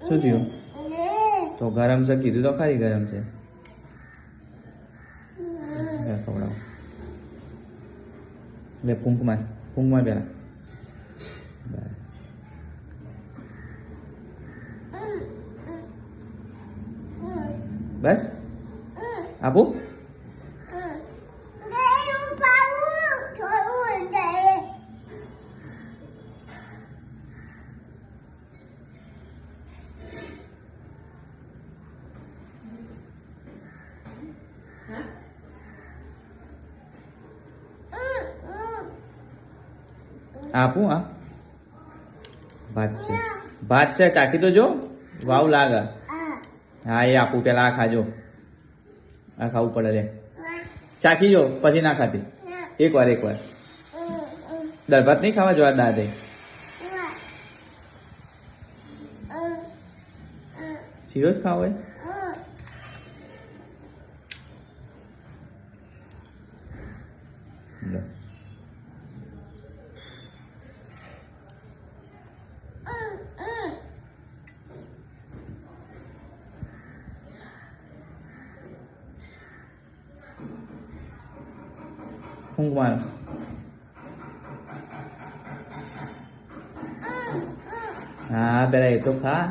શું થયું? તો ગરમ છે કીધું તો ખરી ગરમ છે. ખવડાવો. લે ફૂંકમાં પેલા. બસ આપું? આપું? આ ભાત છે ચાખી તો જો વાવ લાગે. હા એ આપું પેલા આ ખાજો. આ ખાવું પડે રે. ચાખી જો પછી ના ખાતી. એક વાર દાળ ભાત નહીં ખાવા જો આ દાદે. શીરો જ ખાવો હોય? ફૂંક માર. હા પેલા એ તો ખા.